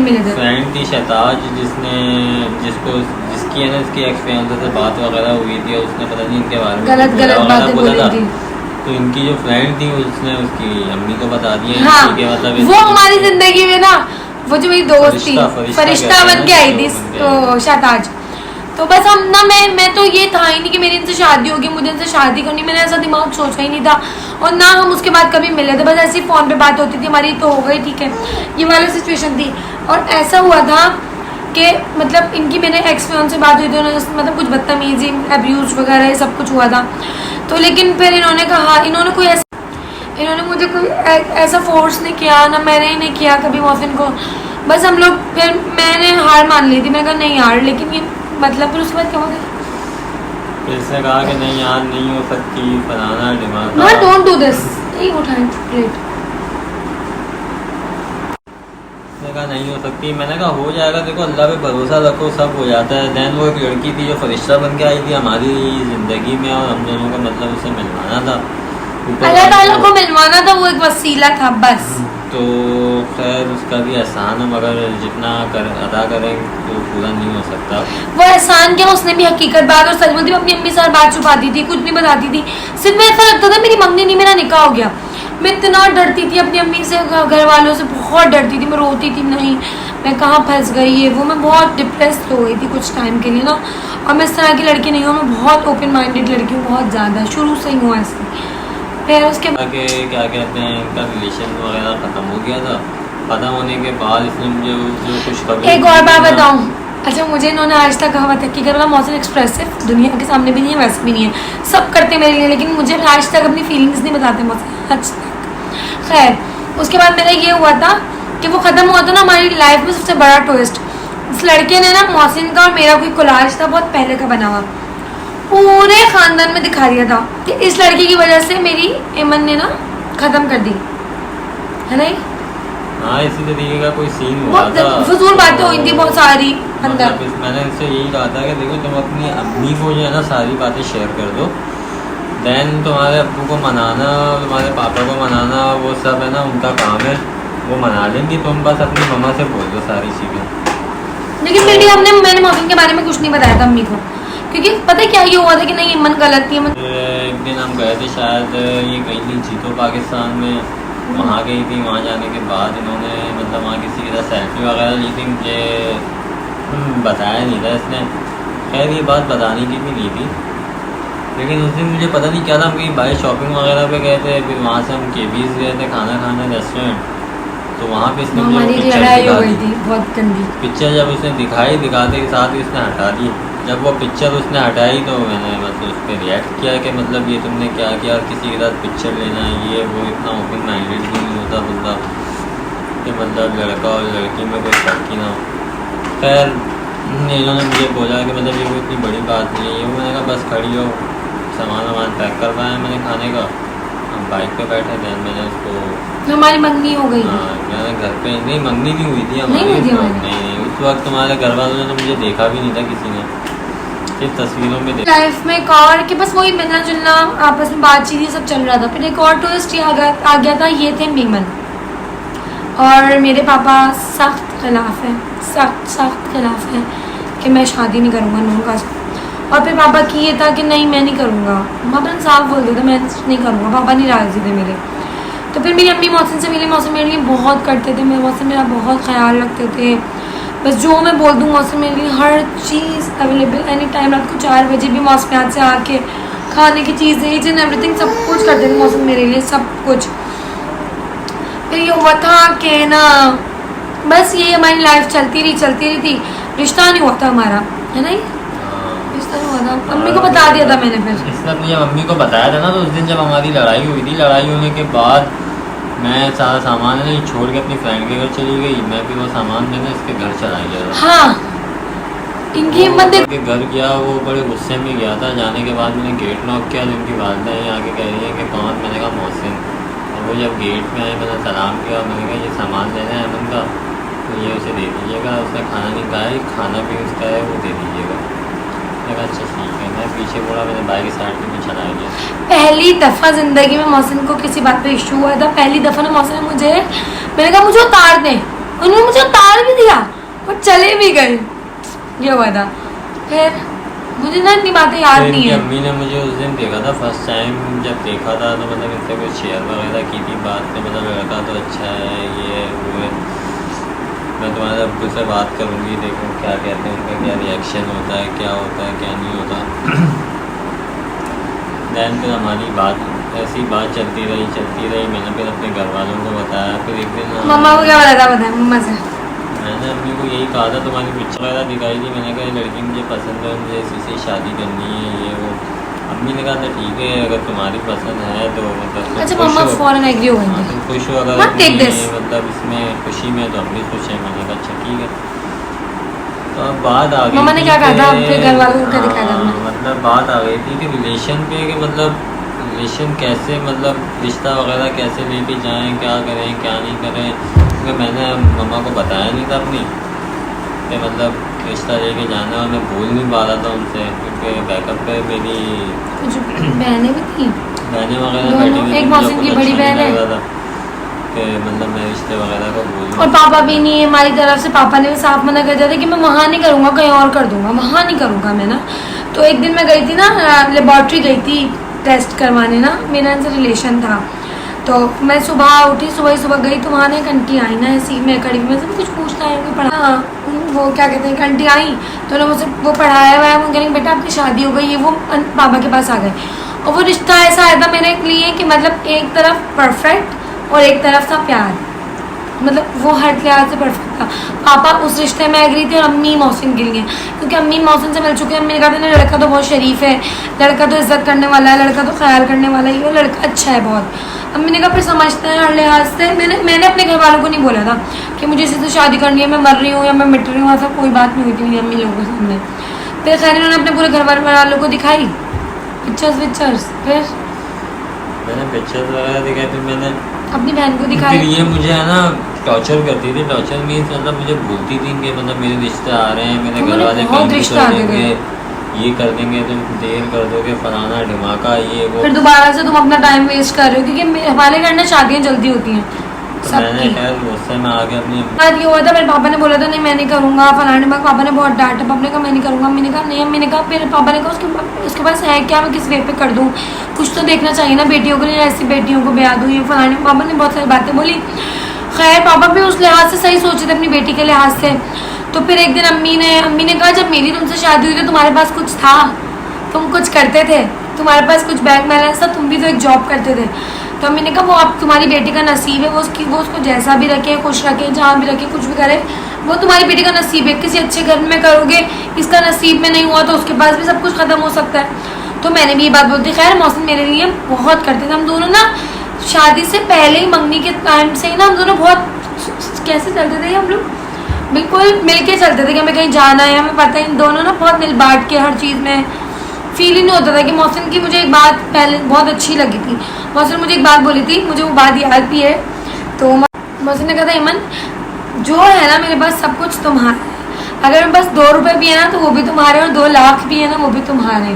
मिले थे। फ्रेंड थी शहताज जिसकी है ना इसकी एक्स फियांसे से बात वगैरह हुई थी, उसने पता नहीं इनके बारे में गलत बातें बोली थी। तो इनकी जो फ्रेंड थी उसने उसकी अम्मी को बता दिया। हाँ, मतलब वो हमारी जिंदगी में ना वो जो मेरी दोस्त थी फरिश्ता बन के आई थी तो शहताज। तो बस हम ना मैं तो ये था ही नहीं कि मेरी इनसे शादी होगी, मुझे इनसे शादी करनी, मैंने ऐसा दिमाग सोचा ही नहीं था। और ना हम उसके बाद कभी मिले थे, बस ऐसी फ़ोन पे बात होती थी हमारी, तो हो गई ठीक है, ये वाली सिचुएशन थी। और ऐसा हुआ था कि मतलब इनकी मेरे एक्स फियांसे से बात हुई थी, उन्होंने मतलब कुछ बदतमीजी अब्यूज वगैरह ये सब कुछ हुआ था। तो लेकिन फिर इन्होंने कहा, इन्होंने मुझे कोई ऐसा फोर्स नहीं किया, ना मैंने ही नहीं किया कभी मोहसिन को। बस हम लोग, फिर मैंने हार मान ली थी, मैंने कहा नहीं यार, लेकिन ये मतलब फिर उसके बाद क्या हो गया, इसने कहा कि नहीं यार नहीं हो सकती, फलाना दिमाग नो डोंट डू दिस, नहीं उठाएं प्लेट। कहा नहीं हो सकती, मैंने कहा हो जाएगा, देखो अल्लाह पे भरोसा रखो, सब हो जाता है। दैन वो एक लड़की थी जो फरिश्ता बन के आई थी हमारी ज़िंदगी में, और हम दोनों का मतलब उसे मिलवाना था, अल्लाह ताला को मिलवाना था, वो एक वसीला था बस। तो खैर उसका भी एहसान हम अगर जितना अदा करें तो पूरा नहीं हो सकता। वो एहसान क्या, उसने भी हकीकत बात और सच बोलती, अपनी अम्मी से बात छुपाती थी, कुछ नहीं बताती थी। सिर्फ में ऐसा लगता था मेरी मंगनी नहीं, मेरा निकाह हो गया। मैं इतना डरती थी अपनी अम्मी से, घर वालों से बहुत डरती थी, मैं रोती थी नहीं मैं कहाँ फंस गई है वो, मैं बहुत डिप्रेस हो गई थी कुछ टाइम के लिए ना। और मैं इस तरह की लड़की नहीं हूँ, मैं बहुत ओपन माइंडेड लड़की हूँ, बहुत ज़्यादा शुरू से ही हूँ ऐसी। फिर उसके क्या कहते हैं इनका रिलेशन वगैरह ख़त्म हो गया था। ख़त्म होने के बाद इसने मुझे जो खुशखबरी, एक और बात बताऊँ, अच्छा मुझे इन्होंने आज तक कहा था कि अगर मोहसिन एक्सप्रेसिव दुनिया के सामने भी नहीं है, वैसे भी नहीं है, सब करते मेरे लिए, लेकिन मुझे आज तक अपनी फीलिंग्स नहीं बताते मोहसिन आज तक। खैर उसके बाद मेरा ये हुआ था कि वो ख़त्म हुआ था ना, हमारी लाइफ में सबसे बड़ा ट्विस्ट, इस लड़के ने ना मोहसिन का और मेरा कोई कोलाज था बहुत पहले का बना हुआ, पूरे ख़ानदान में दिखा दिया था कि इस लड़की की वजह से मेरी इमन ने ना ख़त्म कर दी है नहीं। हाँ इसी तरीके का कोई सीन हुआ था, फजूल बातें हुई थी बहुत सारी अंदर। मतलब मैंने इससे यही कहा था कि देखो तुम अपनी अम्मी को जो है ना सारी बातें शेयर कर दो, दैन तुम्हारे अब्बू को मनाना, तुम्हारे पापा को मनाना, वो सब है ना उनका काम है, वो मना लेंगी, तुम बस अपनी मम्मा से बोल दो सारी चीज़ें। लेकिन मैंने मोहसिन के बारे में कुछ नहीं बताया था अम्मी को, क्योंकि पता है क्या ये हुआ था कि नहीं इमन गलत थी। एक दिन हम गए थे शायद ये कहीं नहीं जीतो पाकिस्तान में, वहाँ गई थी, वहाँ जाने के बाद इन्होंने मतलब वहाँ किसी के साथ सेल्फी वगैरह ली थी, मुझे बताया नहीं था इसने, खैर ये बात बताने की भी नहीं थी। लेकिन उस दिन मुझे पता नहीं क्या था, हम कहीं बाहर शॉपिंग वगैरह पे गए थे, फिर वहाँ से हम केबीज गए थे खाना खाने रेस्टोरेंट, तो वहाँ पे इसने मुझे लड़ाई हो गई थी बहुत गंदी। पिक्चर जब उसने दिखाते के साथ ही उसने हटा दी, जब वो पिक्चर उसने हटाई तो मैंने मतलब उस पर रिएक्ट किया कि मतलब ये तुमने क्या किया, किसी के साथ पिक्चर लेना ये वो, इतना ओपन माइंडेड भी नहीं होता बंदा कि मतलब लड़का और लड़की में कोई फर्क ही ना हो। खैर इन्होंने मुझे बोला कि मतलब ये कोई इतनी बड़ी बात नहीं है, मैंने कहा बस खड़ी हो, सामान वामान पैक करवाया मैंने खाने का, हम बाइक पे बैठे थे, मैंने उसको हमारी मंगनी हो गई। हाँ मैंने घर पे नहीं, मंगनी नहीं हुई थी हमारी, नहीं उस वक्त तुम्हारे घर वालों ने तो मुझे देखा भी नहीं था किसी ने, सिर्फ तस्वीरों में देखा। लाइफ में एक और कि बस वही मिलना जुलना आपस में बातचीत ये सब चल रहा था। फिर एक और ट्विस्ट ये आ गया था, ये थे मीमन, और मेरे पापा सख्त खिलाफ है, सख्त खिलाफ है कि मैं शादी नहीं करूँगा नूर का। और फिर पापा की ये था कि नहीं मैं नहीं करूँगा, पापा ने साफ बोल दिया था मैं नहीं करूँगा, पापा नहीं राजी थे मेरे। तो फिर मेरी अम्मी मोहसिन से मिली, मोहसिन मेरे लिए बहुत करते थे, मेरे मोहसिन मेरा बहुत ख्याल रखते थे, बस जो मैं बोल दूँ मोहसिन मेरे लिए हर चीज़ अवेलेबल एनी टाइम, रात को 4 बजे भी मोहसिन हाथ से आके खाने की चीज़ें ईच एंड एवरीथिंग सब कुछ करते थे मोहसिन मेरे लिए, सब कुछ। फिर ये हुआ था कि ना बस ये हमारी लाइफ चलती रही थी, रिश्ता नहीं हुआ था हमारा, है ना, रिश्ता नहीं हुआ था। मम्मी को बता दिया था मैंने, फिर इसने अपनी मम्मी को बताया था ना, तो उस दिन जब हमारी लड़ाई हुई थी, लड़ाई होने के बाद मैं सारा सामान है छोड़ के अपनी फ्रेंड के घर चली गई, मैं फिर वो सामान मैंने इसके घर चला गया। हाँ इनकी हिम्मत के घर गया, वो बड़े गुस्से में गया था, जाने के बाद मैंने गेट नॉक किया, तो इनकी वालदा यहाँ आके कह रही है कि कौन, मैंने कहा मोहसिन। और वो जब गेट में आए मैंने सलाम किया, मैंने कहा ये सामान लेना है अमन का तो ये उसे दे दीजिएगा, उसने खाना नहीं खाया, खाना भी उसका है वो दे दीजिएगा। मैंने कहा अच्छा ठीक है, मैं पीछे बोला, मैंने बाइक स्टार्ट करके चला गया। पहली दफ़ा ज़िंदगी में मोहसिन को किसी बात पे इशू हुआ था, पहली दफ़ा ना मोहसिन मुझे, मैंने कहा मुझे उतार दें, उन्होंने मुझे उतार भी दिया और चले भी गए। ये हुआ था। फिर मुझे ना इतनी बातें याद फिर नहीं इनकी है। अम्मी ने मुझे उस दिन देखा था फर्स्ट टाइम, जब देखा था तो मतलब इससे कुछ शेयर वगैरह की थी बात, तो मतलब लड़का तो अच्छा है, ये वो है, मैं तुम्हारे अब्बू से बात करूँगी, देखूँ क्या कहते हैं, उनका क्या रिएक्शन होता है, क्या होता है क्या नहीं होता। दैन फिर हमारी बात ऐसी बात चलती रही। मैंने फिर अपने घर वालों को बताया। फिर एक दिन मम्मा को क्या बताया मम्मा से? मैंने अम्मी को यही कहा था, तुम्हारी पिक्चर वगैरह दिखाई थी, मैंने कहा ये लड़की मुझे पसंद है, मुझे इसी से शादी करनी है, ये वो। अम्मी ने कहा था ठीक है, अगर तुम्हारी पसंद है तो मतलब अच्छा मम्मा फौरन एग्री हो गई। तुम खुश हो, अगर Not take this. मतलब इसमें खुशी में तो हम भी खुश हैं। मैंने कहा अच्छा ठीक है। तो अब बात आ गई, मम्मा ने क्या कहा था आपके घर वालों को? क्या दिखाया था आपने? मतलब बात आ गई थी कि रिलेशन पे, कि मतलब रिलेशन कैसे, मतलब रिश्ता वगैरह कैसे लेके जाएं, क्या करें क्या नहीं करें, क्योंकि मैंने मम्मा को बताया नहीं था अपनी कि मतलब रिश्ता लेके जाना, और मैं भूल नहीं पा रहा था उनसे, क्योंकि बैकअप पे मेरी कुछ बहनें भी थी, बहनें वगैरह दोनों, बैठी हुई एक थी, मौसम मुझे की कुछ बड़ी अच्छा नहीं बहन है। लग रहा था कि मतलब मैं रिश्ते वगैरह को भूल और पापा भी नहीं है हमारी तरफ से। पापा ने भी साफ मना कर दिया था कि मैं वहाँ नहीं करूँगा, कहीं और कर दूंगा, वहाँ नहीं करूँगा मैं ना। तो एक दिन मैं गई थी ना, लेबॉर्ट्री गई थी टेस्ट करवाने ना, मेरा इनसे रिलेशन था। तो मैं सुबह उठी, सुबह गई तो वहाँ ना एक आंटी आई ना, ऐसी मैं कड़ी में से कुछ पूछना है, कोई पढ़ा, हाँ, वो क्या कहते हैं, एक आंटी आई तो उन्होंने मुझसे वो पढ़ाया हुआ है, वो कहेंगे बेटा आपकी शादी हो गई है, वो पापा के पास आ गए। और वो रिश्ता ऐसा आया था मेरे लिए कि मतलब एक तरफ परफेक्ट और एक तरफ था प्यार, मतलब वो हर लिहाज से परफेक्ट था। पापा उस रिश्ते में एग्री थे और अम्मी मौसिन गिर गए, क्योंकि अम्मी मौसिन से मिल चुके हैं। अम्मी ने कहा था ना लड़का तो बहुत शरीफ है, लड़का तो इज्जत करने वाला है, लड़का तो ख्याल करने वाला है, ये लड़का अच्छा है बहुत। अम्मी ने कहा फिर समझते हैं हर लिहाज से। मैंने अपने घर वालों को नहीं बोला था कि मुझे इसी से शादी करनी है, मैं मर रही हूँ या मैं मिट रही हूँ, ऐसा कोई बात नहीं हुई थी मेरी अम्मी लोगों के सामने। फिर खैर इन्होंने अपने पूरे घर वालों को दिखाई पिक्चर्स, फिर मैंने पिक्चर्स वगैरह दिखाई, फिर मैंने अपनी बहन को फिर दिखाई। ये मुझे है ना टॉर्चर करती थी। टॉर्चर मीन्स मतलब मुझे बोलती थी कि मतलब मेरे रिश्ते आ रहे हैं, मेरे घर वाले बहुत कहीं रिश्ते कर आते देंगे, थे। ये कर देंगे, तुम देर कर दोगे, फलाना ढिमाका, ये वो। फिर दोबारा से तुम अपना टाइम वेस्ट कर रहे हो, क्योंकि हमारे घर में शादियाँ जल्दी होती हैं तो मैंने सबकी। खैर गुस्से में आके अपनी बाद ये हुआ था, मेरे पापा ने बोला था नहीं मैं नहीं करूँगा फलाने बाग, पापा ने बहुत डांटा, पापा ने कहा मैं नहीं करूँगा, अम्मी ने कहा नहीं, अम्मी ने कहा, फिर पापा ने कहा उसके पास है क्या, मैं किस वे पे कर दूँ, कुछ तो देखना चाहिए ना बेटियों के लिए, ऐसी बेटियों को ब्याह दूँ, ये फलाने। पापा ने बहुत सारी बातें बोली। खैर पापा भी उस लिहाज से सही सोचे थे अपनी बेटी के लिहाज से। तो फिर एक दिन अम्मी ने कहा जब मेरी तुमसे शादी हुई तो तुम्हारे पास कुछ था, तुम कुछ करते थे, तुम्हारे पास कुछ बैंक बैलेंस था, तुम भी तो एक जॉब करते थे। तो अम्मी ने कहा वो अब तुम्हारी बेटी का नसीब है, वो उसको जैसा भी रखे, खुश रखे, जहाँ भी रखे, कुछ भी करे, वो तुम्हारी बेटी का नसीब है। किसी अच्छे घर में करोगे, इसका नसीब में नहीं हुआ तो उसके पास भी सब कुछ खत्म हो सकता है। तो मैंने भी ये बात बोलती। खैर मौसम मेरे लिए बहुत करते थे, हम दोनों ना शादी से पहले ही, मंगनी के टाइम से ही ना हम दोनों बहुत कैसे चलते थे, हम लोग बिल्कुल मिलके चलते थे कि हमें कहीं जाना है, हमें पता है, दोनों ना बहुत मिल बांट के हर चीज़ में। फील ही नहीं होता था कि मौसम की मुझे एक बात पहले बहुत अच्छी लगी थी। मौसम मुझे एक बात बोली थी, मुझे वो बात याद भी है। तो मौसम ने कहा था ईमन जो है ना मेरे पास सब कुछ तुम्हारा है, अगर मेरे पास 2 रुपए भी है ना तो वो भी तुम्हारे, और 2 लाख भी है ना वो भी तुम्हारे,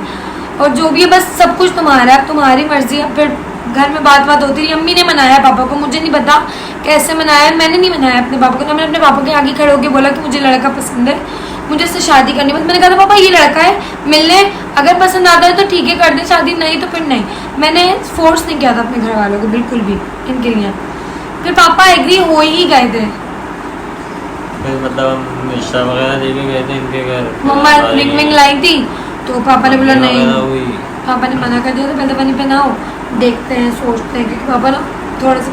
और जो भी है बस सब कुछ तुम्हारा है, अब तुम्हारी मर्जी है। फिर घर में बात होती रही। अम्मी ने मनाया पापा को, मुझे नहीं पता कैसे मनाया, मैंने नहीं मनाया अपने पापा को। तो मैंने अपने पापा के आगे खड़े होकर बोला कि मुझे लड़का पसंद है, मुझे इससे शादी करनी है। मैंने कहा था पापा ये लड़का है, मिलने अगर पसंद आता है तो ठीक है कर दे शादी, नहीं तो फिर नहीं। मैंने फोर्स नहीं किया था अपने घर वालों को बिल्कुल भी इनके लिए। फिर पापा एग्री हो ही गए थे। फिर मतलब हम रिश्ता वगैरह लेके गए थे इनके घर, मम्मा रिंग विंग लाई थी तो पापा ने बोला नहीं, हुई। पापा ने मना कर दिया था, पहले बनी पहनाओ, देखते हैं सोचते हैं, क्योंकि पापा ना थोड़ा सा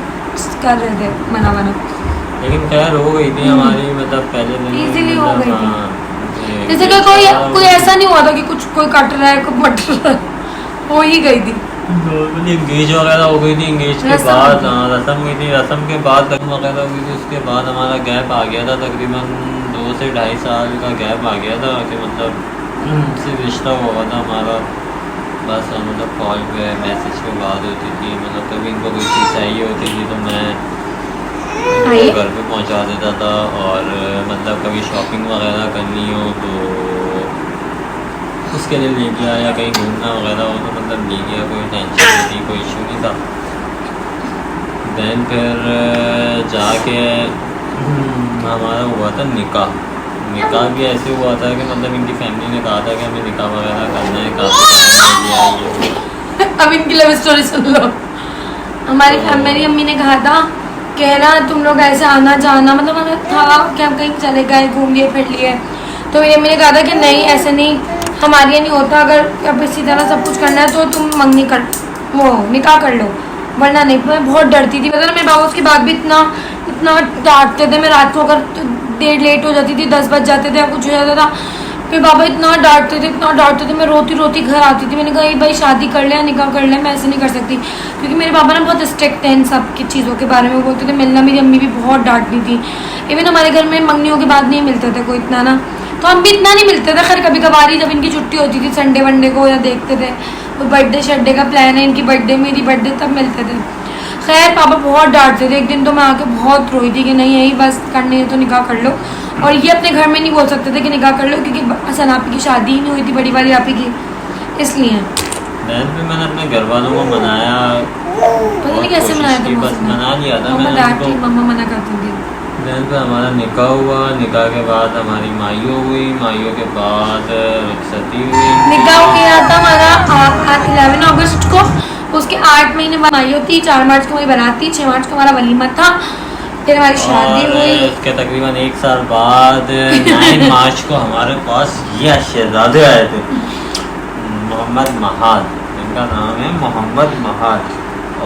कर रहे थे मना। लेकिन खैर हो गई थी हमारी, मतलब पहले दिन इजीली हो गई थी। हाँ, जैसे कि कोई ऐसा नहीं हुआ था कि कुछ कोई कट रहा है, कोई मट रहा है, हो ही गई थी। इंगेज वगैरह हो गई थी। इंगेज के बाद रस्म हुई थी, रस्म के बाद रस्म वगैरह हुई थी। उसके बाद हमारा गैप आ गया था, तकरीबन 2 से 2.5 साल का गैप आ गया था कि मतलब सिर्फ रिश्ता हुआ था हमारा, बस मतलब कॉल पे मैसेज पे बात होती थी। मतलब कभी इनको कोई चीज़ चाहिए होती थी तो मैं इनको घर पे पहुंचा देता था, और मतलब कभी शॉपिंग वगैरह करनी हो तो उसके लिए ले गया, या कहीं घूमना वगैरह हो तो मतलब ले गया, कोई टेंशन नहीं थी, कोई इशू नहीं था। दैन फिर जाके हमारा हुआ था निकाह। निकाह भी ऐसे हुआ था कि मतलब इनकी फैमिली ने कहा था कि हमें निकाह वगैरह करना है, काफ़ी। अब इनकी लव स्टोरी सुन लो। मेरी अम्मी ने कहा था कह रहा तुम लोग ऐसे आना जाना, मतलब हमें था कि हम कहीं चले गए, घूम लिए फिर लिए। तो मेरी अम्मी ने कहा था कि नहीं ऐसे नहीं, हमारे यहाँ नहीं होता, अगर अब इसी तरह सब कुछ करना है तो तुम मंगनी कर वो निकाह कर लो, वरना नहीं। मैं बहुत डरती थी, पता ना मेरे बाबा उसके बाद भी इतना इतना डांटते थे। मैं रात को अगर देर लेट हो जाती थी, 10 बज जाते थे या कुछ हो जाता था, फिर बाबा इतना डांटते थे, मैं रोती रोती घर आती थी। मैंने कहा भाई शादी कर ले या निकाह कर ले, मैं ऐसे नहीं कर सकती, क्योंकि मेरे पापा ना बहुत स्ट्रिक्ट थे इन सब की चीज़ों के बारे में, बोलते थे मिलना। मेरी अम्मी भी बहुत डांटती थी। इवन हमारे घर में मंगनियों के बाद नहीं मिलते थे कोई इतना ना, तो हम भी इतना नहीं मिलते थे। खैर कभी कभार जब इनकी छुट्टी होती थी संडे वनडे को, या देखते थे कोई बर्थडे शड्डे का प्लान है, इनकी बर्थडे मेरी बर्थडे, तब मिलते थे। खैर पापा बहुत डांटते थे। एक दिन तो मैं आके बहुत रोई थी कि नहीं यही बस करनी है तो निकाह कर लो, और ये अपने घर में नहीं बोल सकते थे कि निकाह कर लो, क्योंकि सनापी की शादी ही नहीं हुई थी, बड़ी वाली आपी की, इसलिए। बहन पे मैंने अपने घर वालों को मनाया, पता नहीं कैसे मनाया था, बस मना लिया था मम्मा मैंने डांटती, उनको। मम्मा मना करती थी। बहन पे हमारा निकाह हुआ, निकाह के बाद हमारी माइयों हुई, माइयों के बाद रुखसती हुई। निकाह किया था हमारा 11 अगस्त को, उसके 8 महीने बाद माई होती, 4 मार्च को हमारी बारात थी, 6 मार्च को हमारा वलीमा था, फिर हमारी शादी हुई। उसके तकरीबन 1 साल बाद 9 मार्च को हमारे पास ये शहजादे आए थे, मोहम्मद महाद, इनका नाम है मोहम्मद महाद,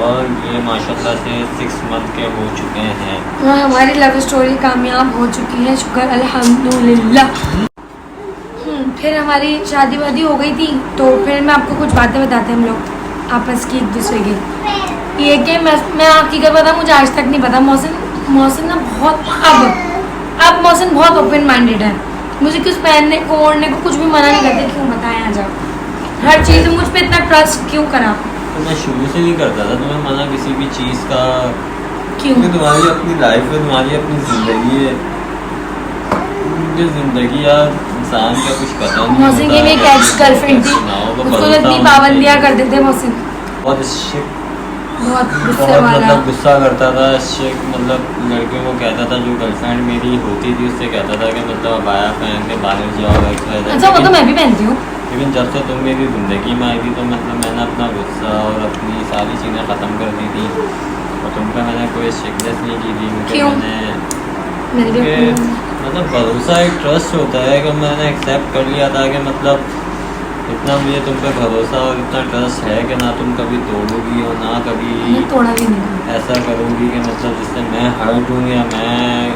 और ये माशाल्लाह से 6 मंथ के हो चुके हैं। हाँ, हमारी लव स्टोरी कामयाब हो चुकी है, शुक्र अल्हम्दुलिल्लाह। फिर हमारी शादी वादी हो गई थी, तो फिर मैं आपको कुछ बातें बताते हैं हम लोग आपस की एक दूसरे की। ये कि मैं आपकी क्या पता, मुझे आज तक नहीं पता। मौसम ना बहुत अब मौसम बहुत ओपन माइंडेड है, मुझे कुछ पहनने को ओढ़ने को कुछ भी मना नहीं करते। क्यों बताएं आज आप, हर चीज़ मुझ पर इतना ट्रस्ट क्यों करा? तो मैं शुरू से नहीं करता था तुम्हें मना किसी भी चीज़ का, क्यों? क्योंकि तुम्हारी अपनी लाइफ है, तुम्हारी अपनी ज़िंदगी है, मुझे ज़िंदगी यार इंसान का कुछ पता नहीं। मौसम की भी एक एक्स गर्लफ्रेंड थी, उसको तो इतनी पाबंदियाँ कर देते मौसम, बहुत स्ट्रिक्ट, बहुत गुस्से बहुत वाला। मतलब गुस्सा करता था, स्ट्रिक्ट, मतलब लड़कियों को कहता था, जो गर्लफ्रेंड मेरी होती थी उससे कहता था कि मतलब अबाया पहन के बाहर जाओ। अच्छा, वो तो मैं भी पहनती हूँ, लेकिन जब से तुम मेरी ज़िंदगी में आई थी तो मतलब मैंने अपना गुस्सा और अपनी सारी चीज़ें ख़त्म कर दी थी, और तुम पे मैंने कोई स्ट्रिक्टनेस नहीं की थी, क्योंकि मैंने मतलब भरोसा एक ट्रस्ट होता है कि मैंने एक्सेप्ट कर लिया था कि मतलब इतना मुझे तुम पे भरोसा और इतना ट्रस्ट है कि ना तुम कभी तोड़ोगी और ना कभी तोड़ा भी नहीं ऐसा करूँगी कि मतलब जिससे मैं हर्ट हूँ या मैं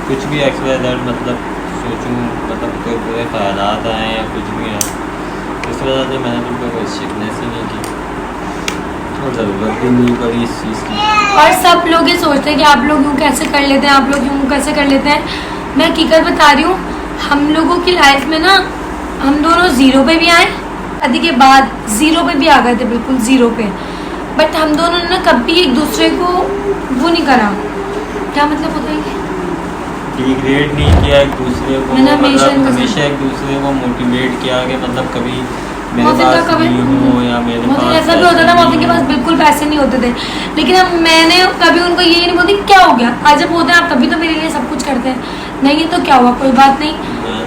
कुछ भी XYZ मतलब सोचूं, मतलब कोई बुरे ख्यालात आए या कुछ भी है, इस वजह से मैंने तुम पे कोई स्ट्रिक्टनेस ही नहीं की और ज़रूरत भी नहीं पड़ी इस चीज़ की। और सब लोग ये सोचते हैं कि आप लोग यूँ कैसे कर लेते हैं, आप लोग यूँ कैसे कर लेते हैं। मैं हकीकत बता रही हूँ, हम लोगों की लाइफ में ना हम दोनों ज़ीरो पे भी आए, शादी के बाद ज़ीरो पे भी आ गए थे, बिल्कुल ज़ीरो पे, बट हम दोनों ने ना कभी एक दूसरे को वो नहीं करा। क्या मतलब होता है, डिग्रेड नहीं किया एक दूसरे को, मैंने मतलब हमेशा एक दूसरे को मोटिवेट किया कि मतलब कभी मेरे मौसम का पास कभी नहीं हो या मेरे मौसम पास ऐसा भी होता था, मौसम के पास बिल्कुल पैसे नहीं होते थे, लेकिन अब मैंने कभी उनको ये नहीं बोलती क्या हो गया, आज जब होते हैं आप तभी तो मेरे लिए सब कुछ करते हैं, नहीं तो क्या हुआ कोई बात नहीं,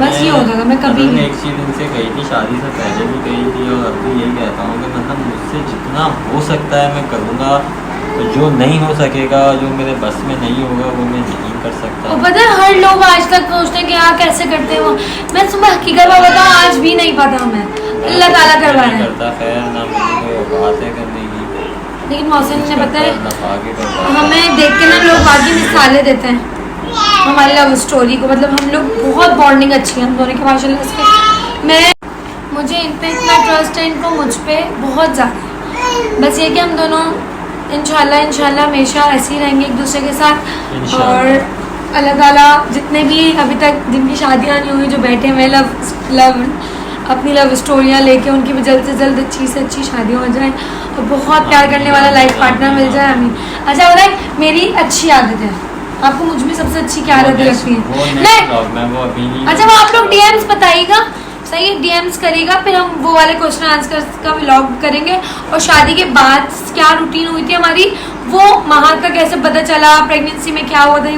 बस ये होता था। मैं कभी एक चीज़ इनसे कही थी, शादी से पहले भी कही थी और अब भी यही कहता हूँ कि मतलब मुझसे जितना हो सकता है मैं करूँगा, तो जो नहीं हो सकेगा, जो मेरे बस में नहीं होगा वो मैं नहीं कर सकता। और पता है हर लोग आज तक सोचते हैं कि हाँ कैसे करते हो, मैं सुबह हकीकत में बताऊँ आज भी नहीं पता हमें, अल्लाह ताला करवा रहे हैं। करता खैर ना मुझे कोई बात है करने की, लेकिन मौसम ने पता है हमें हमें देख के ना लोग बाकी मिसालें देते हैं हमारी लव स्टोरी को, मतलब हम लोग बहुत बॉन्डिंग अच्छी है हम दोनों की माशाल्लाह से। मुझे इन पे इतना ट्रस्ट है, इनको मुझ पे बहुत ज़्यादा, बस ये कि हम दोनों इंशाल्लाह हमेशा ऐसे ही रहेंगे एक दूसरे के साथ। और अल्लाह ताला जितने भी अभी तक जिनकी शादियाँ नहीं हुई, जो बैठे हुए लव अपनी लव स्टोरियाँ लेके, उनकी भी जल्द से जल्द अच्छी से अच्छी शादी हो जाए और बहुत प्यार करने वाला लाइफ पार्टनर मिल जाए हमें। अच्छा बताए मेरी अच्छी आदत है, आपको मुझ में सबसे अच्छी क्या आदत लगती है? नहीं अच्छा, वो आप लोग DMs बताइएगा सही है, डीएम्स करेगा, फिर हम वो वाले क्वेश्चन आंसर का व्लॉग करेंगे। और शादी के बाद क्या रूटीन हुई थी हमारी, वो माह का कैसे पता चला, प्रेगनेंसी में क्या हुआ था,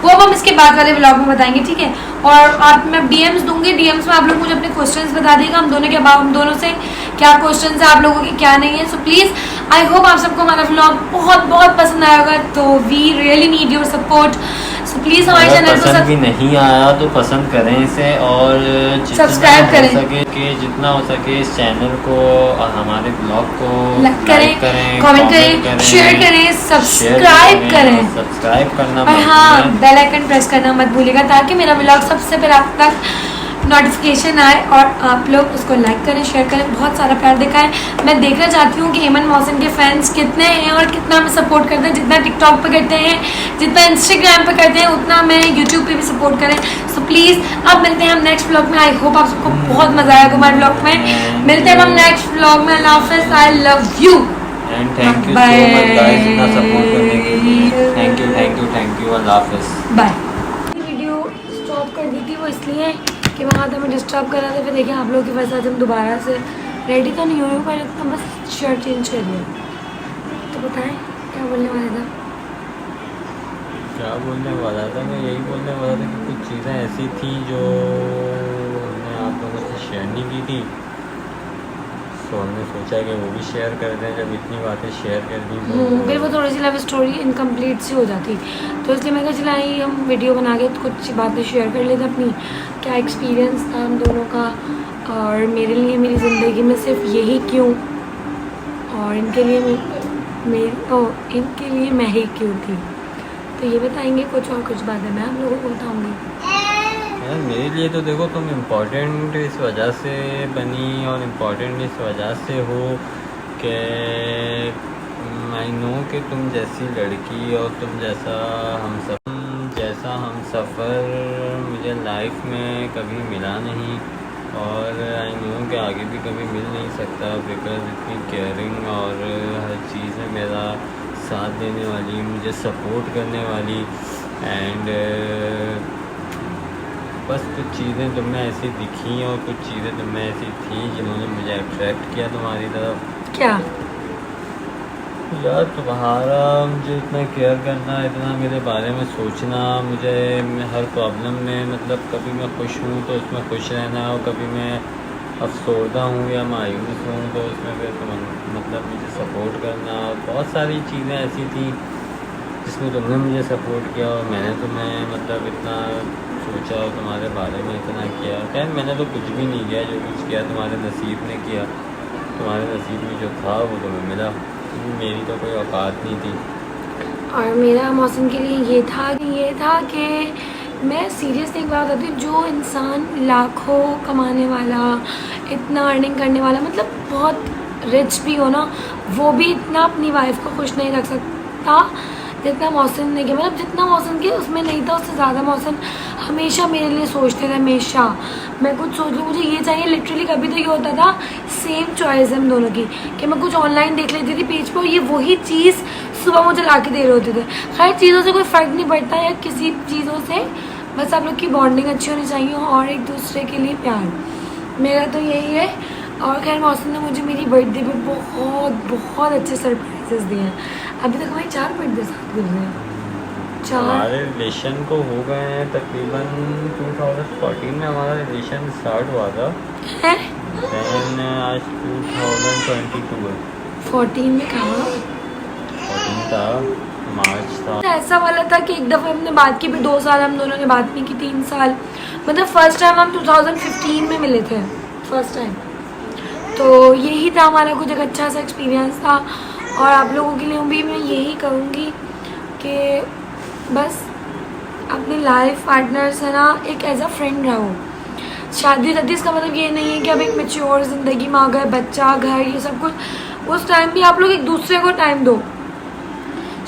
वो अब हम इसके बाद वाले व्लॉग में बताएंगे, ठीक है। और आप मैं डीएम्स दूंगी, डीएम्स में आप लोग मुझे अपने क्वेश्चंस बता देगा, हम दोनों से क्या क्वेश्चंस है आप लोगों के, क्या नहीं है। सो प्लीज़ आई होप आप सबको हमारा व्लॉग बहुत बहुत पसंद आया होगा। तो we really need your support. So please हमारे चैनल को भी नहीं आया तो पसंद करें इसे, और सब्सक्राइब करें, जितना हो सके इस चैनल को और हमारे ब्लॉग को लाइक करें, कमेंट करें, शेयर करें, सब्सक्राइब करें, सब्सक्राइब करना और हाँ बेल आइकन प्रेस करना मत भूलिएगा, ताकि मेरा व्लॉग सबसे पहले आप तक नोटिफिकेशन आए और आप लोग उसको लाइक करें, शेयर करें, बहुत सारा प्यार दिखाएं। मैं देखना चाहती हूँ कि हेमन मोहसिन के फैंस कितने हैं और कितना हमें सपोर्ट करते हैं। जितना टिकटॉक पे करते हैं, जितना इंस्टाग्राम पे करते हैं, उतना मैं यूट्यूब पे भी सपोर्ट करें। सो प्लीज़ अब मिलते हैं हम नेक्स्ट व्लॉग में। आई होप आप सबको बहुत मज़ा आएगा हमारे व्लॉग में। मिलते हैं हम नेक्स्ट व्लॉग में। अल्लाह हाफ़िज़, आई love you and thank you so much guys इतना सपोर्ट करने के लिए। थैंक यू अल्लाह हाफ़िज़, बाय। वीडियो स्टॉप कर दी थी वो इसलिए कि वहाँ तो मैं डिस्टर्ब कर रहा था। फिर देखिए आप लोगों की वजह से हम दोबारा से रेडी तो नहीं हुए, पर तो बस शर्ट चेंज कर लिया। तो बताएं क्या बोलने वाला था? क्या बोलने वाला था? मैं यही बोलने वाला था कि कुछ चीज़ें ऐसी थी जो हमने आप लोगों से शेयर नहीं की थी, तो हमने सोचा कि वो भी शेयर कर दें। जब इतनी बातें शेयर कर दी तो फिर वो थोड़ी सी लव स्टोरी इनकम्प्लीट सी हो जाती, तो इसलिए मैं कहा चला हम वीडियो बना के कुछ बातें शेयर कर लेते अपनी, क्या एक्सपीरियंस था हम दोनों का, और मेरे लिए मेरी ज़िंदगी में सिर्फ यही क्यों, और इनके लिए मैं ही क्यों थी। तो ये बताएंगे कुछ, और कुछ बातें मैं आप लोगों को बताऊँगी। यार मेरे लिए तो देखो तुम इम्पोर्टेंट इस वजह से बनी और इम्पोर्टेंट इस वजह से हो कि आई नो कि तुम जैसी लड़की और तुम जैसा हम सफ़र मुझे लाइफ में कभी मिला नहीं, और आई नो कि आगे भी कभी मिल नहीं सकता, बिकॉज इतनी केयरिंग और हर चीज़ में मेरा साथ देने वाली, मुझे सपोर्ट करने वाली। एंड बस कुछ चीज़ें तुम में ऐसी दिखी और कुछ चीज़ें तुम में ऐसी थी जिन्होंने मुझे अट्रैक्ट किया तुम्हारी तरफ। क्या यार तुम्हारा मुझे इतना केयर करना, इतना मेरे बारे में सोचना, मुझे हर प्रॉब्लम में मतलब कभी मैं खुश हूँ तो उसमें खुश रहना, और कभी मैं अफसरदा हूँ या मायूस हूँ तो उसमें फिर मतलब मुझे सपोर्ट करना। बहुत सारी चीज़ें ऐसी थी जिसमें तुमने मुझे सपोर्ट किया और मैंने तुम्हें मतलब इतना सोचा और तुम्हारे बारे में इतना किया। खैर मैंने तो कुछ भी नहीं किया, जो कुछ किया तुम्हारे नसीब ने किया, तुम्हारे नसीब में जो था वो तुम्हें मिला, मेरी तो कोई औकात नहीं थी। और मेरा मौसम के लिए ये था कि मैं सीरियसली एक बात बताती हूँ, जो इंसान लाखों कमाने वाला, इतना अर्निंग करने वाला, मतलब बहुत रिच भी हो ना, वो भी इतना अपनी वाइफ को खुश नहीं रख सकता जितना मौसम ने किया। मतलब जितना मौसम के उसमें नहीं था, उससे ज़्यादा मौसम हमेशा मेरे लिए सोचते थे। हमेशा मैं कुछ सोच लूँ मुझे ये चाहिए, लिटरली कभी तो ये होता था सेम चॉइस है हम दोनों की, कि मैं कुछ ऑनलाइन देख लेती थी पेज पर, ये वही चीज़ सुबह मुझे ला के दे रहे होते थे। खैर चीज़ों से कोई फ़र्क नहीं पड़ता है, किसी चीज़ों से बस आप लोग की बॉन्डिंग अच्छी होनी चाहिए और एक दूसरे के लिए प्यार, मेरा तो यही है। और खैर मौसम ने मुझे मेरी बर्थडे पे बहुत अच्छे सरप्राइजेस दिए हैं। अभी तक हमारे 4 बर्थडे साथ गुजरे हैं। हमारे रिलेशन को हो गए हैं तकरीबन 2014 में हमारा रिलेशन स्टार्ट हुआ था, देन आज 2022 है। 14 में कहाँ, 14 था, मार्च था। ऐसा वाला था कि एक दफ़ा हमने बात की, फिर 2 साल हम दोनों ने बात नहीं की, 3 साल। मतलब फर्स्ट टाइम हम 2015 में मिले थे फर्स्ट टाइम। तो यही था हमारा कुछ एक अच्छा सा एक्सपीरियंस था। और आप लोगों के लिए भी मैं यही कहूँगी कि बस अपनी लाइफ पार्टनर से ना एक एज अ फ्रेंड रहो। शादी होती इसका मतलब ये नहीं है कि अब एक मैच्योर ज़िंदगी में आ गए, बच्चा, घर, ये सब कुछ। उस टाइम भी आप लोग एक दूसरे को टाइम दो।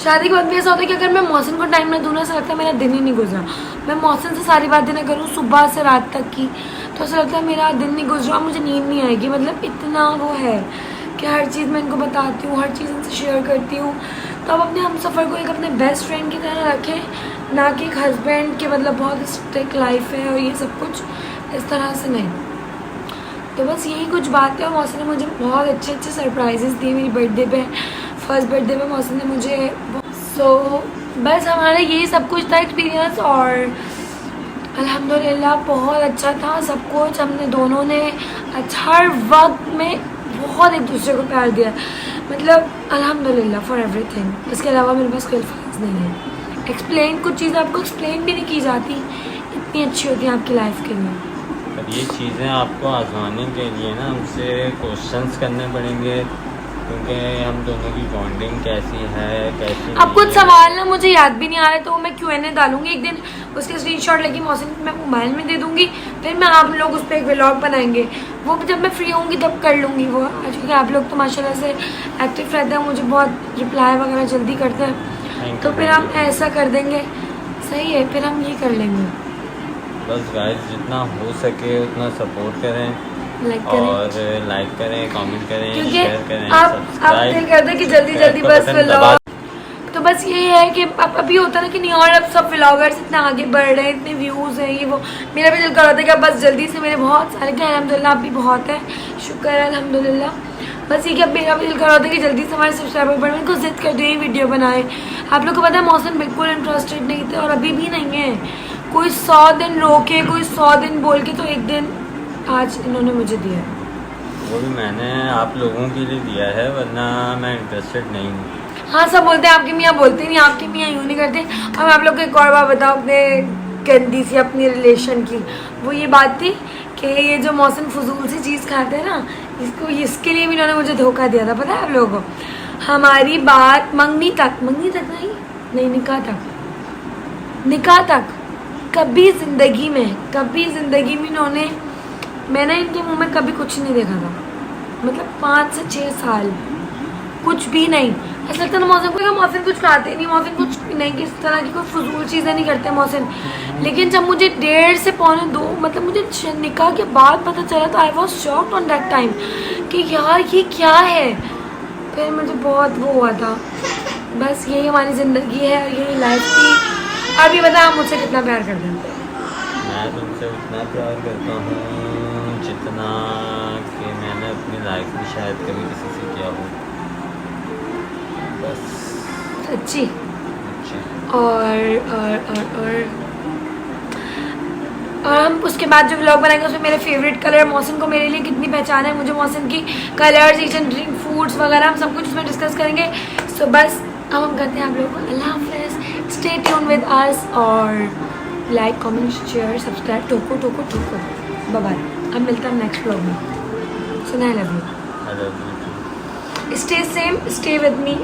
शादी के बाद भी ऐसा होता है कि अगर मैं मौसम को टाइम ना दूँ ना, ऐसा लगता है मेरा दिन ही नहीं गुजरा। मैं मौसम से सारी बातें ना करूँ सुबह से रात तक की, तो ऐसा लगता है मेरा दिन नहीं गुजरा, मुझे नींद नहीं आएगी। मतलब इतना वो है कि हर चीज़ मैं इनको बताती हूँ, हर चीज़ इनसे शेयर करती हूँ। तो अब अपने हम सफ़र को एक अपने बेस्ट फ्रेंड की तरह रखें, ना कि एक हस्बैंड के मतलब बहुत स्ट्रिक्ट लाइफ है और ये सब कुछ इस तरह से नहीं। तो बस यही कुछ बात है। और मौसम ने मुझे बहुत अच्छे अच्छे सरप्राइजेस दिए मेरी बर्थडे पे, फर्स्ट बर्थडे पे मौसम ने मुझे। सो बस हमारा यही सब कुछ था एक्सपीरियंस, और अल्हम्दुलिल्लाह बहुत अच्छा था सब कुछ। हमने दोनों ने हर वक्त में बहुत एक दूसरे को प्यार दिया, मतलब अल्हम्दुलिल्लाह फॉर एवरीथिंग। इसके अलावा मेरे पास कोई अल्फाज नहीं है। एक्सप्लेन, कुछ चीज़ें आपको एक्सप्लेन भी नहीं की जाती, इतनी अच्छी होती है आपकी लाइफ के लिए। अब ये चीज़ें आपको आजमाने के लिए ना हमसे क्वेश्चंस करने पड़ेंगे, क्योंकि हम दोनों की बॉन्डिंग कैसी है कैसी अब कुछ सवाल ना मुझे याद भी नहीं आ रहे, तो मैं Q&A डालूंगी एक दिन, उसके स्क्रीनशॉट लेके मौसम मैं मोबाइल में दे दूंगी, फिर मैं आप लोग उस पर एक व्लॉग बनाएंगे, वो जब मैं फ्री होंगी तब कर लूँगी वो। क्योंकि आप लोग तो माशाल्लाह से एक्टिव रहते हैं, मुझे बहुत रिप्लाई वगैरह जल्दी करते हैं, तो फिर हम ऐसा कर देंगे। सही है, फिर हम ये कर लेंगे। बस गाइस जितना हो सके उतना सपोर्ट करें, लाइक करें और लाइक करें, कमेंट करें, क्योंकि शेयर करें, आप दिल करते हैं कि जल्दी जल्दी बस व्लॉग। तो बस ये है कि अब अभी होता है ना कि नहीं, और अब सब व्लॉगर्स इतना आगे बढ़ रहे हैं, इतने व्यूज़ हैं, ये वो, मेरा भी दिल कर रहा था कि अब बस जल्दी से मेरे बहुत सारे, क्या अल्हम्दुलिल्लाह आप भी बहुत है, शुक्र है अल्हम्दुलिल्लाह। बस ये कि अब मेरा भी दिल कर रहा था कि जल्दी से हमारे सब्सक्राइबर बढ़े, उनको जिद कर दिए वीडियो बनाए। आप लोग को पता है मौसम बिल्कुल इंटरेस्टेड नहीं थे, और अभी भी नहीं है। कोई 100 दिन रोके, कोई 100 दिन बोल के, तो एक दिन आज इन्होंने मुझे दिया। वो भी मैंने आप लोगों के लिए दिया है, वरना मैं इंटरेस्टेड नहीं हूँ। हाँ, सब बोलते हैं आपकी मियाँ बोलते नहीं, आपकी मियाँ यूँ नहीं करते। अब आप लोग को एक और बात बताओ अपने गंदी सी अपनी रिलेशन की। वो ये बात थी कि ये जो मौसम फजूल सी चीज़ खाते हैं ना, इसके लिए भी इन्होंने मुझे धोखा दिया था, पता है आप लोगों को। हमारी बात मंगनी तक नहीं निकाह तक कभी ज़िंदगी में इन्होंने, मैंने इनके मुंह में कभी कुछ नहीं देखा था, मतलब 5 से 6 साल कुछ भी नहीं। ऐसा लगता था मौसम कुछ खाते नहीं, मौसम कुछ नहीं, किस तरह की कोई फजूल चीज़ें नहीं करते मौसम। लेकिन जब मुझे 1.5 से 1.25 मतलब मुझे निकाह के बाद पता चला, तो I was shocked on that time कि यार ये क्या है। फिर मुझे बहुत वो हुआ था। बस यही हमारी ज़िंदगी है, यही लाइफ थी। अभी बता आप मुझसे कितना प्यार करते हैं? मैं तुमसे उतना प्यार करता हूँ जितना कि मैंने अपनी लाइफ में शायद कभी किसी से किया हो, बस सच्ची। अच्छा। और हम उसके बाद जो व्लॉग बनाएंगे उसमें मेरे फेवरेट कलर, मौसम को मेरे लिए कितनी पहचान है, मुझे मौसम की कलर्स, ईट ड्रिंक, फूड्स वगैरह हम सब कुछ उसमें डिस्कस करेंगे। सो बस अब हम करते हैं आप लोगों को अल्लाह हाफ़िज़, स्टे ट्यून विद अस, और लाइक कमेंट शेयर सब्सक्राइब, ठोको बाय बाय। अब मिलता हूँ नेक्स्ट व्लॉग में। सुना, I love you, stay same, stay with me.